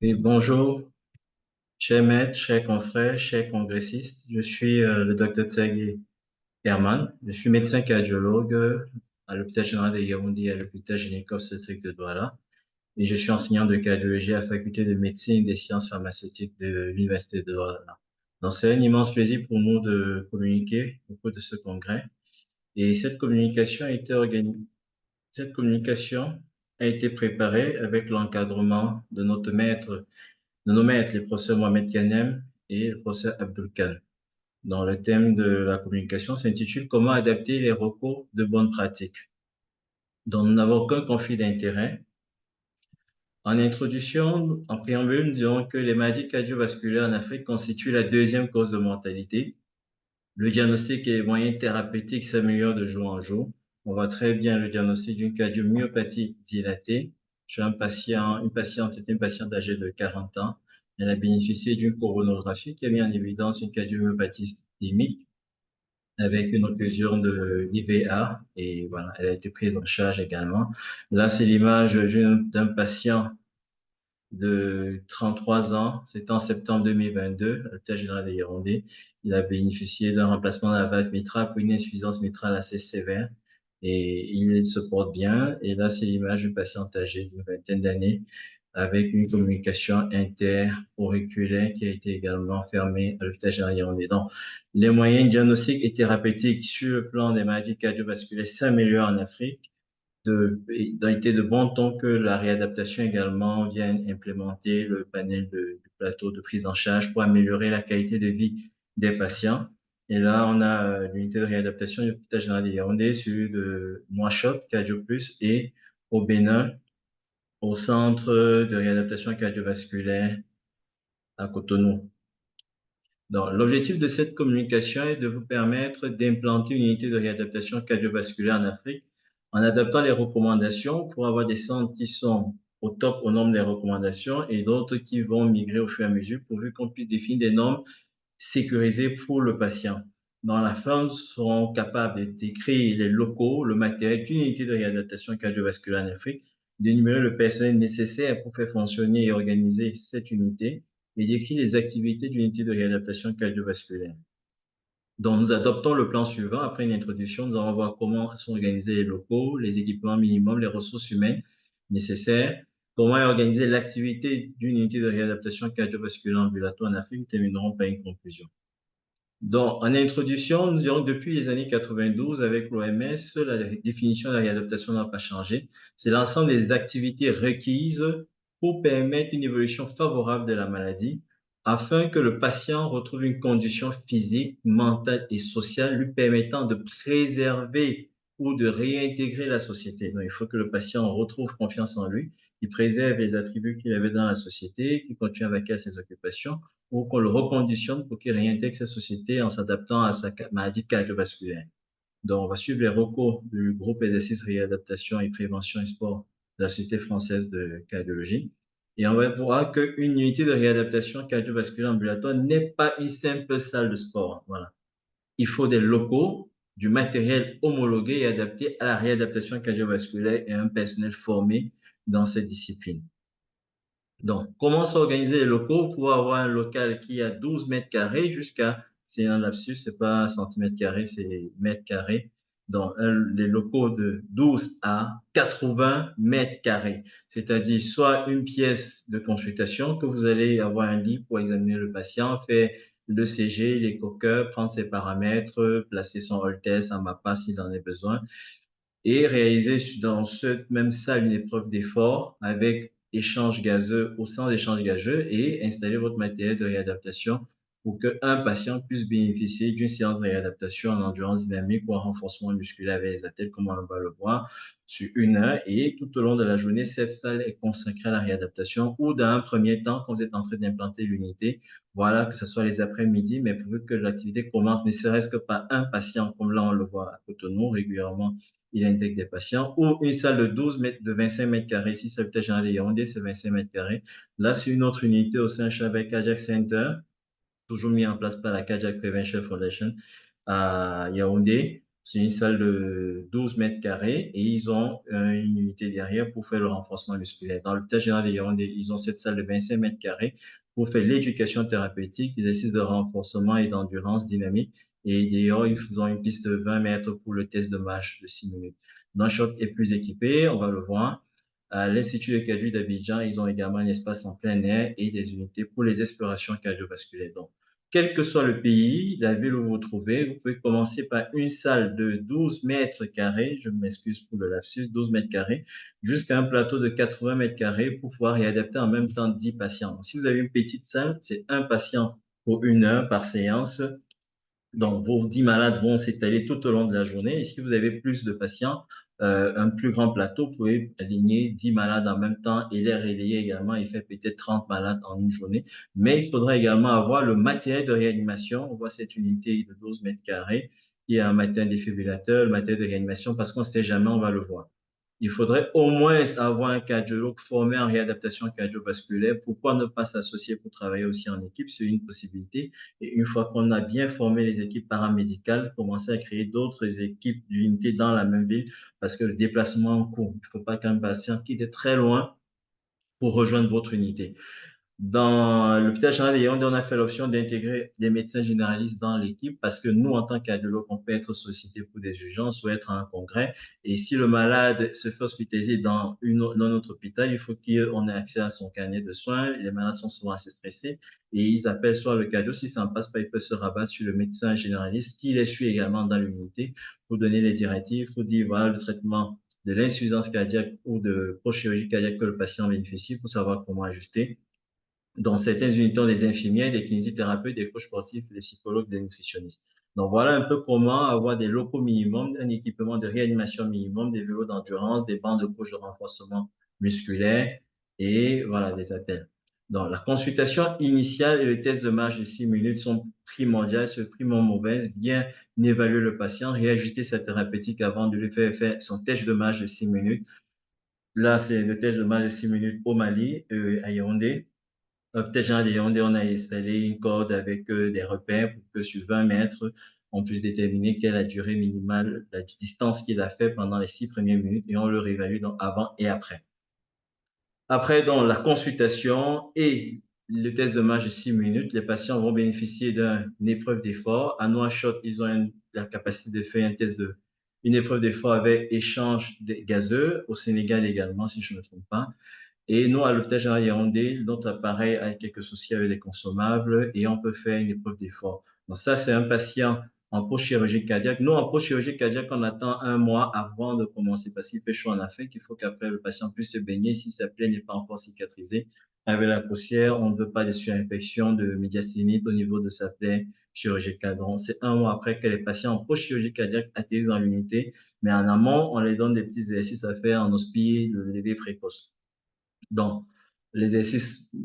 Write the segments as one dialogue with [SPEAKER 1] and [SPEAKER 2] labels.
[SPEAKER 1] Et bonjour, chers maîtres, chers confrères, chers congressistes. Je suis le docteur Tsaghi Herman. Je suis médecin cardiologue à l'hôpital général de Yaoundé et à l'hôpital gynéco-obstétrique de Douala. Et je suis enseignant de cardiologie à la faculté de médecine et des sciences pharmaceutiques de l'université de Douala. Donc, c'est un immense plaisir pour nous de communiquer au cours de ce congrès. Et cette communication a été préparée avec l'encadrement de nos maîtres, les professeurs Mohamed Kanem et le professeur Abdul Khan. Dans le thème de la communication s'intitule Comment adapter les recours de bonnes pratiques. Donc, nous n'avons aucun conflit d'intérêt. En introduction, en préambule, nous dirons que les maladies cardiovasculaires en Afrique constituent la deuxième cause de mortalité. Le diagnostic et les moyens thérapeutiques s'améliorent de jour en jour. On voit très bien le diagnostic d'une cardiomyopathie dilatée. J'ai c'était une patiente âgée de 40 ans. Elle a bénéficié d'une coronographie qui a mis en évidence une cardiomyopathie ischémique avec une occlusion de l'IVA et voilà, elle a été prise en charge également. Là, c'est l'image d'un patient de 33 ans. C'était en septembre 2022, à l'hôpital général de Yaoundé. Il a bénéficié d'un remplacement de la valve mitrale pour une insuffisance mitrale assez sévère et il se porte bien. Et là, c'est l'image d'une patiente âgée d'une vingtaine d'années avec une communication inter-auriculaire qui a été également fermée à l'hôpital général de Yaoundé. Donc, les moyens diagnostiques et thérapeutiques sur le plan des maladies cardiovasculaires s'améliorent en Afrique il a été de bon ton que la réadaptation également vienne implémenter le panel du plateau de prise en charge pour améliorer la qualité de vie des patients. Et là, on a l'unité de réadaptation de l'hôpital général de Yaoundé, celui de Nouakchott, Cardio Plus, et au Bénin, au centre de réadaptation cardiovasculaire à Cotonou. Donc, l'objectif de cette communication est de vous permettre d'implanter une unité de réadaptation cardiovasculaire en Afrique en adaptant les recommandations pour avoir des centres qui sont au top au nombre des recommandations et d'autres qui vont migrer au fur et à mesure pourvu qu'on puisse définir des normes sécurisées pour le patient. Dans la fin, nous serons capables de décrire les locaux, le matériel d'une unité de réadaptation cardiovasculaire en Afrique, d'énumérer le personnel nécessaire pour faire fonctionner et organiser cette unité et décrire les activités d'unité de réadaptation cardiovasculaire. Donc, nous adoptons le plan suivant. Après une introduction, nous allons voir comment sont organisés les locaux, les équipements minimums, les ressources humaines nécessaires, comment est organisée l'activité d'une unité de réadaptation cardiovasculaire ambulatoire en Afrique. Nous terminerons par une conclusion. Donc, en introduction, nous dirons que depuis les années 92, avec l'OMS, la définition de la réadaptation n'a pas changé. C'est l'ensemble des activités requises pour permettre une évolution favorable de la maladie, afin que le patient retrouve une condition physique, mentale et sociale lui permettant de préserver ou de réintégrer la société. Donc, il faut que le patient retrouve confiance en lui, qu'il préserve les attributs qu'il avait dans la société, qu'il continue à vaquer à ses occupations ou qu'on le reconditionne pour qu'il réintègre sa société en s'adaptant à sa maladie cardiovasculaire. Donc, on va suivre les recours du groupe exercice réadaptation et prévention et sport de la Société française de cardiologie. Et on va voir qu'une unité de réadaptation cardiovasculaire ambulatoire n'est pas une simple salle de sport. Voilà. Il faut des locaux, du matériel homologué et adapté à la réadaptation cardiovasculaire et un personnel formé dans cette discipline. Donc, comment s'organiser les locaux pour avoir un local qui a 12 mètres carrés jusqu'à, c'est un lapsus, c'est pas centimètres carrés, c'est mètres carrés. Donc, les locaux de 12 à 80 mètres carrés, c'est-à-dire soit une pièce de consultation que vous allez avoir un lit pour examiner le patient, faire le CG, les coqueurs, prendre ses paramètres, placer son holter, sa MAPA s'il en a besoin, et réaliser dans cette même salle une épreuve d'effort avec échange gazeux au sein d'échange gazeux et installer votre matériel de réadaptation pour qu'un patient puisse bénéficier d'une séance de réadaptation en endurance dynamique ou en renforcement musculaire avec les attelles, comme on va le voir, sur 1 heure. Et tout au long de la journée, cette salle est consacrée à la réadaptation ou dans un premier temps, quand vous êtes en train d'implanter l'unité, voilà, que ce soit les après-midi, mais pour que l'activité commence, ne serait-ce que par un patient, comme là on le voit à Cotonou régulièrement, il intègre des patients, ou une salle de 12 mètres, de 25 mètres carrés. Si c'est peut-être Jean Yaoundé, c'est 25 mètres carrés. Là, c'est une autre unité au sein Chabec Cardiac Center, toujours mis en place par la Cardiac Prevention Foundation à Yaoundé. C'est une salle de 12 mètres carrés et ils ont une unité derrière pour faire le renforcement musculaire. Dans l'hôpital général de Yaoundé, ils ont cette salle de 25 mètres carrés pour faire l'éducation thérapeutique, les exercices de renforcement et d'endurance dynamique. Et d'ailleurs, ils ont une piste de 20 mètres pour le test de marche de 6 minutes. Notre est plus équipé, on va le voir. À l'Institut de cardio d'Abidjan, ils ont également un espace en plein air et des unités pour les explorations cardiovasculaires. Donc, quel que soit le pays, la ville où vous vous trouvez, vous pouvez commencer par une salle de 12 mètres carrés, je m'excuse pour le lapsus, 12 mètres carrés, jusqu'à un plateau de 80 mètres carrés pour pouvoir y adapter en même temps 10 patients. Donc, si vous avez une petite salle, c'est un patient pour 1 heure par séance. Donc, vos 10 malades vont s'étaler tout au long de la journée. Et si vous avez plus de patients, un plus grand plateau, vous pouvez aligner 10 malades en même temps et les relayer également et faire peut-être 30 malades en une journée. Mais il faudra également avoir le matériel de réanimation. On voit cette unité de 12 mètres carrés. Il y a un matériel défibrillateur, le matériel de réanimation, parce qu'on ne sait jamais, on va le voir. Il faudrait au moins avoir un cardiologue formé en réadaptation cardiovasculaire. Pourquoi ne pas s'associer pour travailler aussi en équipe? C'est une possibilité. Et une fois qu'on a bien formé les équipes paramédicales, commencer à créer d'autres équipes d'unités dans la même ville parce que le déplacement en cours, il ne faut pas qu'un patient quitte très loin pour rejoindre votre unité. Dans l'hôpital général de Yaoundé, on a fait l'option d'intégrer des médecins généralistes dans l'équipe parce que nous, en tant que cardiologue, on peut être sollicité pour des urgences ou être à un congrès. Et si le malade se fait hospitaliser dans notre hôpital, il faut qu'on ait accès à son carnet de soins. Les malades sont souvent assez stressés et ils appellent soit le cardio. Si ça ne passe pas, ils peuvent se rabattre sur le médecin généraliste qui les suit également dans l'unité pour donner les directives, pour dire voilà le traitement de l'insuffisance cardiaque ou de prochirurgie cardiaque que le patient bénéficie pour savoir comment ajuster. Dans certaines unités, des infirmières, des kinésithérapeutes, des coachs sportifs, des psychologues, des nutritionnistes. Donc, voilà un peu comment avoir des locaux minimums, un équipement de réanimation minimum, des vélos d'endurance, des bancs de couche de renforcement musculaire et voilà, des attelles. Donc, la consultation initiale et le test de marche de 6 minutes sont primordiaux, c'est primo mauvaise, bien évaluer le patient, réajuster sa thérapeutique avant de lui faire son test de marche de 6 minutes. Là, c'est le test de marche de 6 minutes au Mali, à Yaoundé. Peut-être genre, on a installé une corde avec des repères pour que sur 20 mètres, on puisse déterminer quelle est la durée minimale, la distance qu'il a fait pendant les 6 premières minutes et on le réévalue donc avant et après. Après, donc, la consultation et le test de marche de 6 minutes, les patients vont bénéficier d'une épreuve d'effort. À Nouakchott, ils ont la capacité de faire une épreuve d'effort avec échange gazeux. Au Sénégal également, si je ne me trompe pas. Et nous, à l'hôpital général Yaoundé, notre appareil a quelques soucis avec les consommables et on peut faire une épreuve d'effort. Donc ça, c'est un patient en post-chirurgie cardiaque. Nous, en post-chirurgie cardiaque, on attend 1 mois avant de commencer parce qu'il fait chaud en Afrique. Il faut qu'après, le patient puisse se baigner si sa plaie n'est pas encore cicatrisée. Avec la poussière, on ne veut pas de surinfection de médiastinite au niveau de sa plaie chirurgicale. Donc, c'est 1 mois après que les patients en post-chirurgie cardiaque atterrissent dans l'unité. Mais en amont, on les donne des petits exercices à faire en hospice, le lever précoce. Donc, les exercices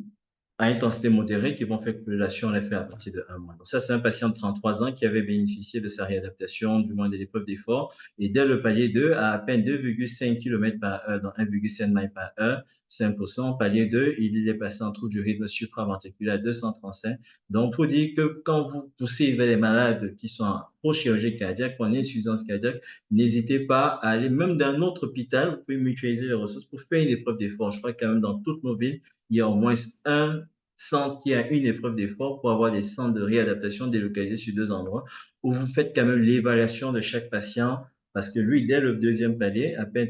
[SPEAKER 1] à intensité modérée qui vont faire que la on les fait à partir de 1 mois. Donc ça, c'est un patient de 33 ans qui avait bénéficié de sa réadaptation, du moins de l'épreuve d'effort. Et dès le palier 2, à peine 2,5 km par heure, dans 1,7 miles par heure, 5%. Palier 2, il est passé en trou du rythme supraventriculaire à 235. Donc, pour dire que quand vous poussez vers les malades qui sont en chirurgie cardiaque, en insuffisance cardiaque, n'hésitez pas à aller même dans un autre hôpital. Vous pouvez mutualiser les ressources pour faire une épreuve d'effort. Je crois quand même dans toutes nos villes, il y a au moins un centre qui a une épreuve d'effort pour avoir des centres de réadaptation délocalisés sur 2 endroits où vous faites quand même l'évaluation de chaque patient parce que lui, dès le deuxième palier, à peine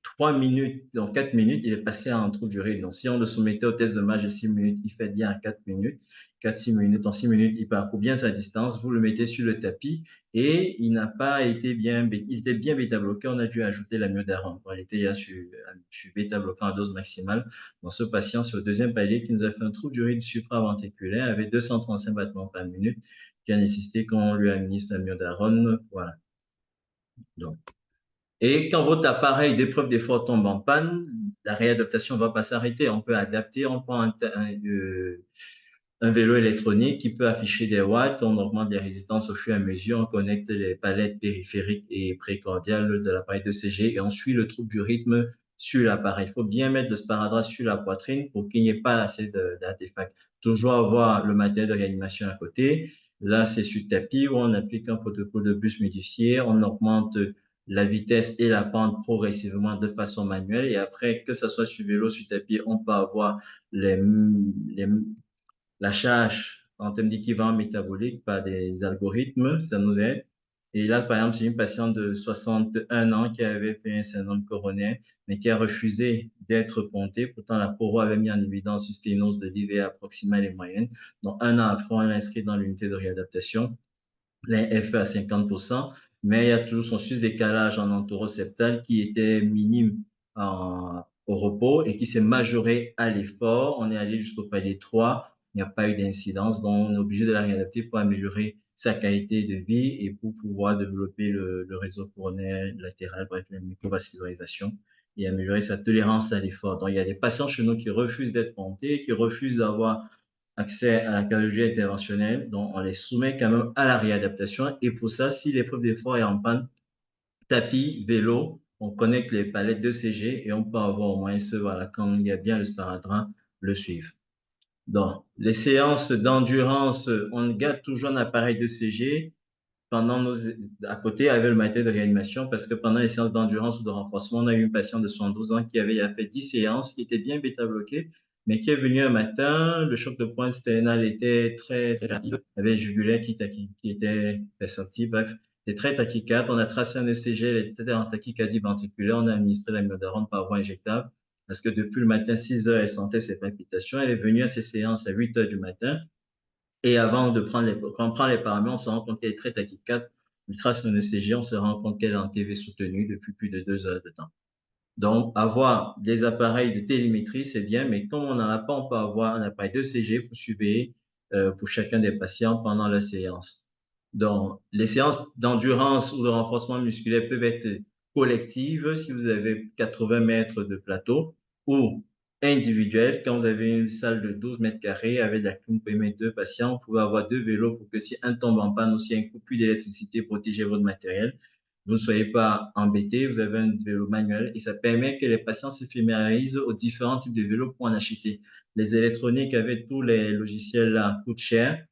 [SPEAKER 1] 3 minutes, donc 4 minutes, il est passé en trou du rythme. Donc, si on le soumettait au test de marche de 6 minutes, il fait bien à 4 minutes. 4-6 minutes. En 6 minutes, il parcourt bien sa distance. Vous le mettez sur le tapis et il n'a pas été il était bien bêta-bloqué. On a dû ajouter l'amiodarone. Il était là sur bêta-bloquant à dose maximale. Dans ce patient, sur le deuxième palier, qui nous a fait un trou du rythme supraventriculaire avec 235 battements par minute, qui a nécessité qu'on lui administre l'amiodarone. Voilà. Donc, et quand votre appareil d'épreuve d'effort tombe en panne, la réadaptation ne va pas s'arrêter. On peut adapter, on prend un vélo électronique qui peut afficher des watts, on augmente les résistances au fur et à mesure, on connecte les palettes périphériques et précordiales de l'appareil de CG et on suit le trouble du rythme sur l'appareil. Il faut bien mettre le sparadrap sur la poitrine pour qu'il n'y ait pas assez d'artefacts. Toujours avoir le matériel de réanimation à côté Là, c'est sur tapis où on applique un protocole de bus modifié, on augmente la vitesse et la pente progressivement de façon manuelle. Et après, que ce soit sur vélo, sur tapis, on peut avoir les la charge en termes d'équivalent métabolique par des algorithmes, ça nous aide. Et là, par exemple, j'ai une patiente de 61 ans qui avait fait un syndrome coronaire, mais qui a refusé d'être pontée. Pourtant, la Poro avait mis en évidence une sténose de l'IVA proximale et moyenne. Donc, un an après, on l'a inscrit dans l'unité de réadaptation. L'un à 50%, mais il y a toujours son sus-décalage en entoroseptal qui était minime au repos et qui s'est majoré à l'effort. On est allé jusqu'au palier 3, il n'y a pas eu d'incidence, donc on est obligé de la réadapter pour améliorer sa qualité de vie et pour pouvoir développer le réseau coronaire latéral, bref, la microvascularisation et améliorer sa tolérance à l'effort. Donc, il y a des patients chez nous qui refusent d'être pontés, qui refusent d'avoir accès à la cardiologie interventionnelle, donc on les soumet quand même à la réadaptation. Et pour ça, si l'épreuve d'effort est en panne, tapis, vélo, on connecte les palettes de CG et on peut avoir au moins ce, voilà, quand il y a bien le sparadrap, le suivre. Donc, les séances d'endurance, on garde toujours un appareil de CG pendant nos, à côté avec le matériel de réanimation parce que pendant les séances d'endurance ou de renforcement, on a eu une patiente de 72 ans qui avait fait 10 séances, qui était bien bêta-bloquée, mais qui est venue un matin, le choc de pointe sternale était très rapide, avait jugulaire qui était perceptible, bref, c'était très tachycarde. On a tracé un ECG, elle était en tachycardie ventriculaire, on a administré l'amiodarone par voie injectable parce que depuis le matin, 6 heures, elle sentait ses palpitations. Elle est venue à ses séances à 8 heures du matin. Et avant de prendre quand on prend les paramètres, on se rend compte qu'elle est très tachycarde. Ultra son ECG, on se rend compte qu'elle est en TV soutenue depuis plus de 2 heures de temps. Donc, avoir des appareils de télémétrie, c'est bien, mais comme on n'en a pas, on peut avoir un appareil de CG pour surveiller pour chacun des patients pendant la séance. Donc, les séances d'endurance ou de renforcement musculaire peuvent être collectives si vous avez 80 mètres de plateau ou individuelles. Quand vous avez une salle de 12 mètres carrés avec la clim, vous pouvez mettre deux patients, vous pouvez avoir deux vélos pour que si un tombe en panne ou si un coupure d'électricité, protéger votre matériel vous ne soyez pas embêté, vous avez un vélo manuel et ça permet que les patients se familiarisent aux différents types de vélos pour en acheter. Les électroniques avec tous les logiciels là coûtent cher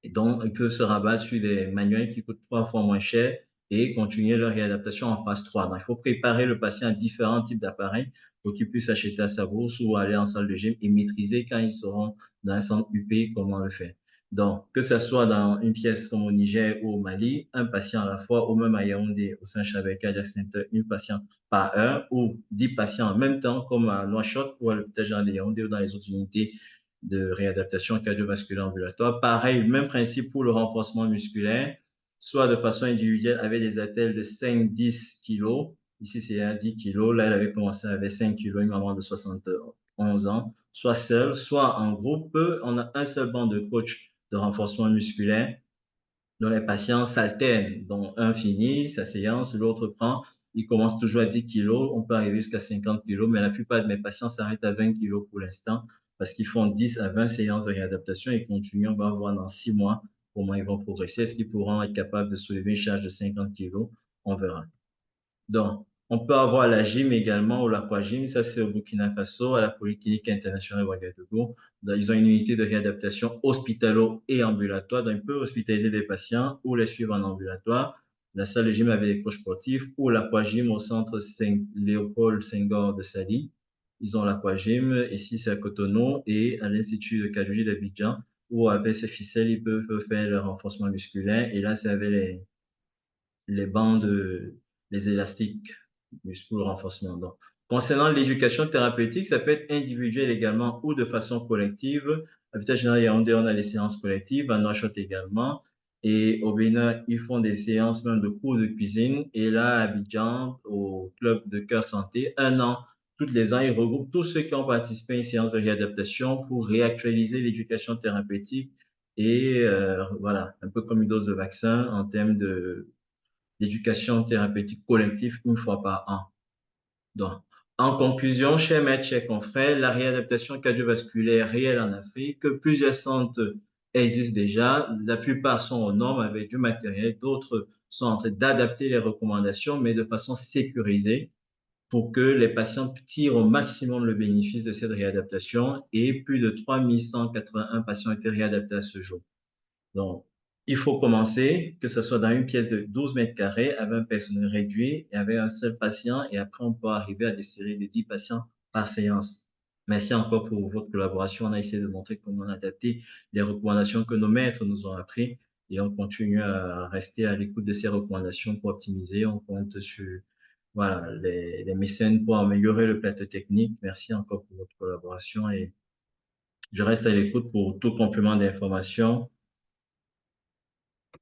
[SPEAKER 1] et donc ils peuvent se rabattre sur des manuels qui coûtent 3 fois moins cher et continuer leur réadaptation en phase 3. Donc, il faut préparer le patient à différents types d'appareils pour qu'ils puissent acheter à sa bourse ou aller en salle de gym et maîtriser quand ils seront dans un centre UP comment le faire. Donc, que ce soit dans une pièce comme au Niger ou au Mali, un patient à la fois, ou même à Yaoundé, au Saint-Charles Cardiac Center, une patient par heure ou 10 patients en même temps, comme à Nouakchott ou à l'hôpital général de Yaoundé ou dans les autres unités de réadaptation cardiovasculaire ambulatoire. Pareil, même principe pour le renforcement musculaire, soit de façon individuelle avec des attelles de 5-10 kilos. Ici, c'est à 10 kilos. Là, elle avait commencé avec 5 kilos, une maman de 71 ans. Soit seule, soit en groupe. On a un seul banc de coach de renforcement musculaire dont les patients s'alternent. Donc, un finit sa séance, l'autre prend. Il commence toujours à 10 kilos. On peut arriver jusqu'à 50 kilos, mais la plupart de mes patients s'arrêtent à 20 kilos pour l'instant parce qu'ils font 10 à 20 séances de réadaptation et continuent. On va voir dans 6 mois comment ils vont progresser. Est-ce qu'ils pourront être capables de soulever une charge de 50 kilos? On verra. Donc, on peut avoir la gym également ou l'aquagym, ça c'est au Burkina Faso, à la Polyclinique internationale Ouagadougou. Ils ont une unité de réadaptation hospitalo et ambulatoire, donc ils peuvent hospitaliser des patients ou les suivre en ambulatoire. La salle de gym avec des coachs sportifs ou l'aquagym au centre Léopold Senghor de Sali. Ils ont l'aquagym, ici c'est à Cotonou et à l'Institut de cardiologie d'Abidjan, où avec ces ficelles, ils peuvent faire le renforcement musculaire. Et là, c'est avec les bandes, les élastiques pour le renforcement. Donc, concernant l'éducation thérapeutique, ça peut être individuel également ou de façon collective. À l'hôpital général Yaoundé, on a les séances collectives, à Nouakchott également. Et au Bénin, ils font des séances même de cours de cuisine. Et là, à Abidjan, au club de cœur santé, un an, tous les ans, ils regroupent tous ceux qui ont participé à une séance de réadaptation pour réactualiser l'éducation thérapeutique et voilà, un peu comme une dose de vaccin en termes d'éducation thérapeutique collective une fois par an. Donc, en conclusion, chers maîtres, chers confrères, la réadaptation cardiovasculaire réelle en Afrique, plusieurs centres existent déjà. La plupart sont aux normes avec du matériel, d'autres sont en train d'adapter les recommandations, mais de façon sécurisée pour que les patients tirent au maximum le bénéfice de cette réadaptation et plus de 3181 patients ont été réadaptés à ce jour. Donc, il faut commencer, que ce soit dans une pièce de 12 mètres carrés avec un personnel réduit et avec un seul patient. Et après, on peut arriver à des séries de 10 patients par séance. Merci encore pour votre collaboration. On a essayé de montrer comment adapter les recommandations que nos maîtres nous ont appris et on continue à rester à l'écoute de ces recommandations pour optimiser. On compte sur voilà, les mécènes pour améliorer le plateau technique. Merci encore pour votre collaboration et je reste à l'écoute pour tout complément d'information